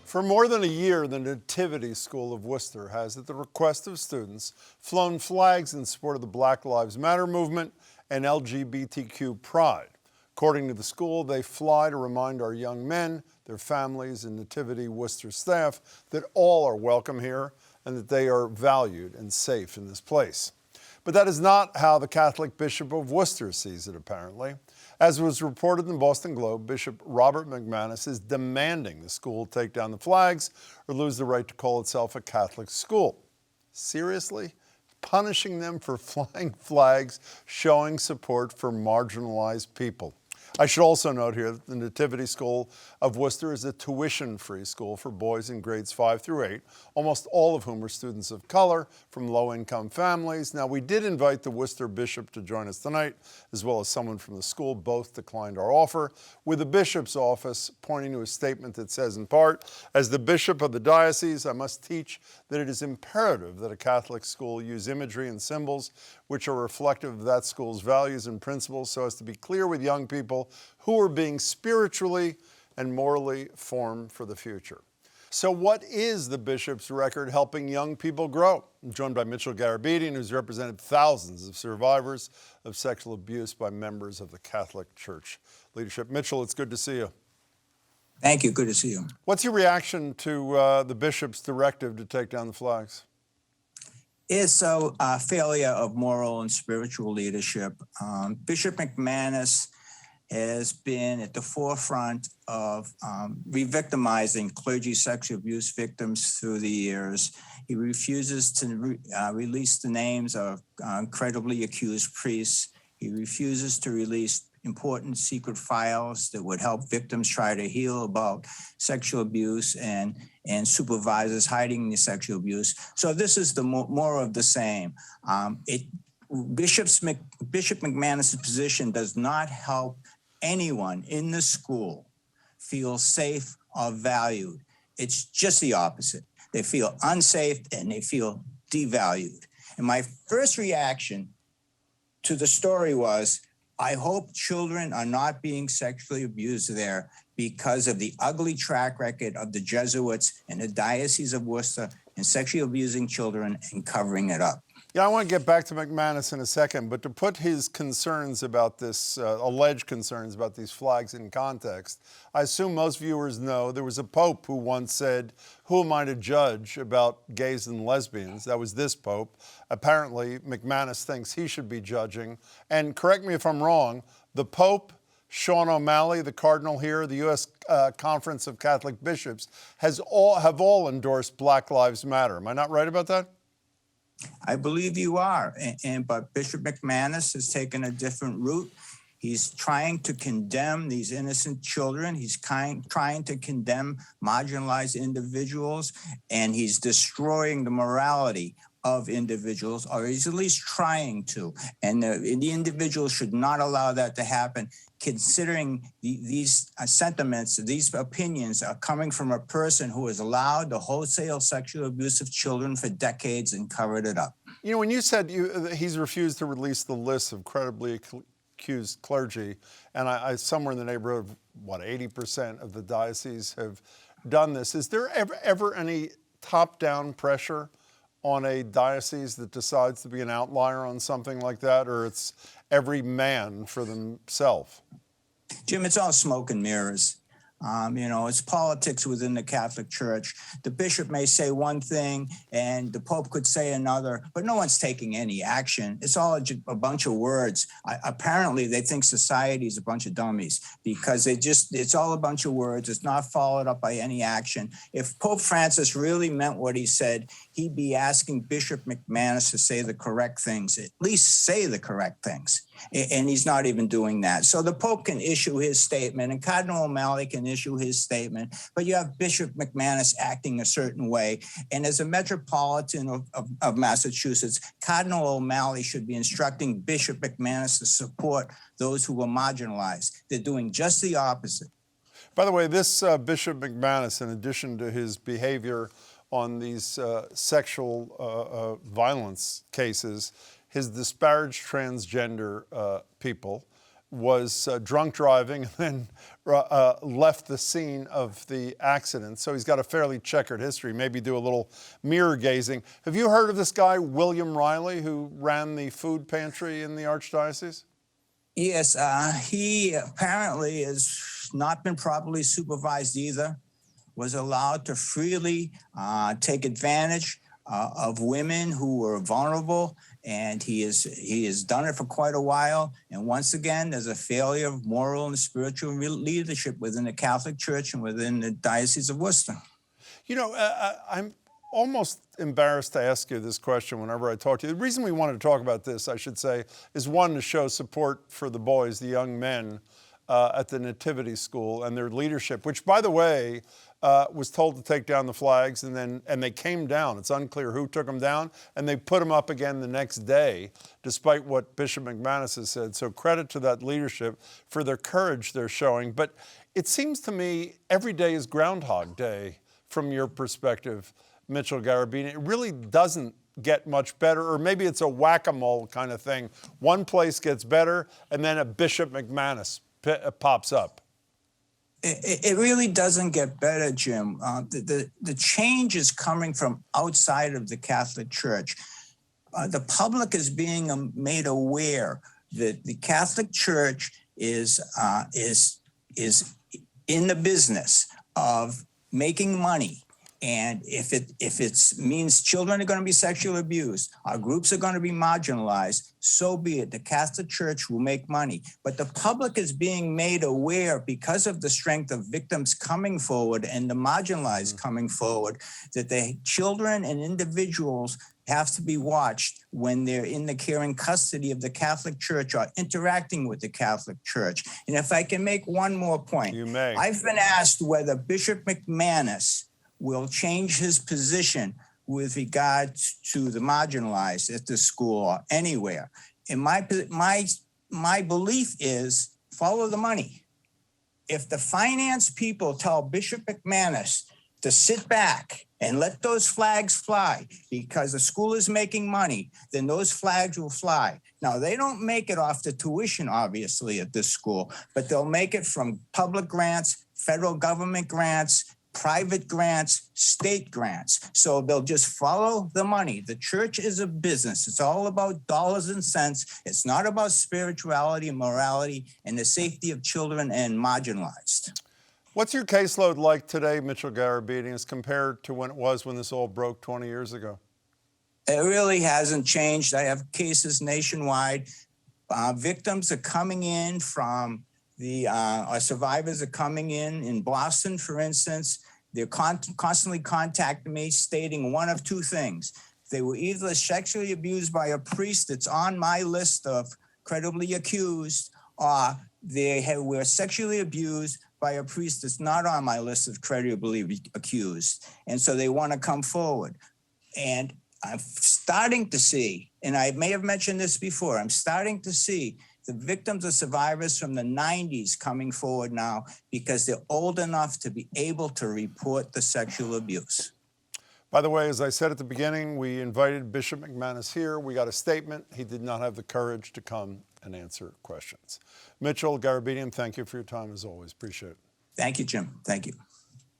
For more than a year, the Nativity School of Worcester has, at the request of students, flown flags in support of the Black Lives Matter movement and LGBTQ pride. According to the school, they fly to remind our young men, their families, and Nativity Worcester staff that all are welcome here and that they are valued and safe in this place. But that is not how the Catholic Bishop of Worcester sees it, apparently. As was reported in the Boston Globe, Bishop Robert McManus is demanding the school take down the flags or lose the right to call itself a Catholic school. Seriously? Punishing them for flying flags, showing support for marginalized people. I should also note here that the Nativity School of Worcester is a tuition-free school for boys in grades 5 through 8, almost all of whom are students of color from low-income families. Now, we did invite the Worcester bishop to join us tonight, as well as someone from the school. Both declined our offer, with the bishop's office pointing to a statement that says, in part, "As the bishop of the diocese, I must teach that it is imperative that a Catholic school use imagery and symbols which are reflective of that school's values and principles so as to be clear with young people who are being spiritually and morally formed for the future." So what is the bishop's record helping young people grow? I'm joined by Mitchell Garabedian, who's represented thousands of survivors of sexual abuse by members of the Catholic Church leadership. Mitchell, it's good to see you. Thank you. Good to see you. What's your reaction to the bishop's directive to take down the flags? It's a failure of moral and spiritual leadership. Bishop McManus has been at the forefront of re-victimizing clergy sexual abuse victims through the years. He refuses to release the names of credibly accused priests. He refuses to release important secret files that would help victims try to heal about sexual abuse and supervisors hiding the sexual abuse. So this is the more of the same. Bishop McManus' position does not help anyone in the school feel safe or valued. It's just the opposite. They feel unsafe and they feel devalued. And my first reaction to the story was, I hope children are not being sexually abused there because of the ugly track record of the Jesuits and the Diocese of Worcester in sexually abusing children and covering it up. Yeah, I want to get back to McManus in a second, but to put his concerns about this, alleged concerns about these flags in context, I assume most viewers know there was a pope who once said, "Who am I to judge about gays and lesbians?" That was this pope. Apparently, McManus thinks he should be judging. And correct me if I'm wrong, the pope, Sean O'Malley, the cardinal here, the U.S. Conference of Catholic Bishops, have all endorsed Black Lives Matter. Am I not right about that? I believe you are, but Bishop McManus has taken a different route. He's trying to condemn these innocent children. He's trying to condemn marginalized individuals, and he's destroying the morality of individuals, or he's at least trying to. And the individuals should not allow that to happen, considering these sentiments, these opinions are coming from a person who has allowed the wholesale sexual abuse of children for decades and covered it up. You know, when you said he's refused to release the list of credibly accused clergy, and I somewhere in the neighborhood of, 80% of the dioceses have done this, is there ever any top-down pressure on a diocese that decides to be an outlier on something like that, or it's every man for themselves? Jim, it's all smoke and mirrors. It's politics within the Catholic Church. The bishop may say one thing and the Pope could say another, but no one's taking any action. It's all a bunch of words. Apparently, they think society is a bunch of dummies because it's all a bunch of words. It's not followed up by any action. If Pope Francis really meant what he said, he'd be asking Bishop McManus to say the correct things, at least say the correct things. And he's not even doing that. So the Pope can issue his statement and Cardinal O'Malley can issue his statement, but you have Bishop McManus acting a certain way. And as a metropolitan of Massachusetts, Cardinal O'Malley should be instructing Bishop McManus to support those who are marginalized. They're doing just the opposite. By the way, this Bishop McManus, in addition to his behavior on these sexual violence cases, has disparaged transgender people was drunk driving and then left the scene of the accident. So he's got a fairly checkered history. Maybe do a little mirror gazing. Have you heard of this guy, William Riley, who ran the food pantry in the Archdiocese? Yes, he apparently has not been properly supervised either, was allowed to freely take advantage of women who were vulnerable, and he has done it for quite a while. And once again, there's a failure of moral and spiritual leadership within the Catholic Church and within the Diocese of Worcester. You know, I'm almost embarrassed to ask you this question whenever I talk to you. The reason we wanted to talk about this, I should say, is one, to show support for the boys, the young men at the Nativity School and their leadership, which, by the way, was told to take down the flags, and they came down. It's unclear who took them down, and they put them up again the next day, despite what Bishop McManus has said. So credit to that leadership for their courage they're showing. But it seems to me every day is Groundhog Day from your perspective, Mitchell Garabedian. It really doesn't get much better, or maybe it's a whack-a-mole kind of thing. One place gets better, and then a Bishop McManus pops up. It really doesn't get better, Jim. The change is coming from outside of the Catholic Church. The public is being made aware that the Catholic Church is in the business of making money. And if it means children are going to be sexually abused, our groups are going to be marginalized, so be it. The Catholic Church will make money. But the public is being made aware, because of the strength of victims coming forward and the marginalized coming forward, that the children and individuals have to be watched when they're in the care and custody of the Catholic Church or interacting with the Catholic Church. And if I can make one more point. You may. I've been asked whether Bishop McManus will change his position with regard to the marginalized at the school or anywhere. And my belief is follow the money. If the finance people tell Bishop McManus to sit back and let those flags fly because the school is making money, then those flags will fly. Now, they don't make it off the tuition, obviously, at this school, but they'll make it from public grants, federal government grants, private grants, state grants. So they'll just follow the money. The church is a business. It's all about dollars and cents. It's not about spirituality and morality and the safety of children and marginalized. What's your caseload like today, Mitchell Garabedian, as compared to when it was when this all broke 20 years ago? It really hasn't changed. I have cases nationwide. Victims are coming in from our survivors are coming in Boston, for instance. They're constantly contacting me stating one of two things. They were either sexually abused by a priest that's on my list of credibly accused, or they were sexually abused by a priest that's not on my list of credibly accused. And so they want to come forward. And I'm starting to see, and I may have mentioned this before, I'm starting to see the victims or survivors from the 90s coming forward now because they're old enough to be able to report the sexual abuse. By the way, as I said at the beginning, we invited Bishop McManus here. We got a statement. He did not have the courage to come and answer questions. Mitchell Garabedian, thank you for your time as always. Appreciate it. Thank you, Jim. Thank you.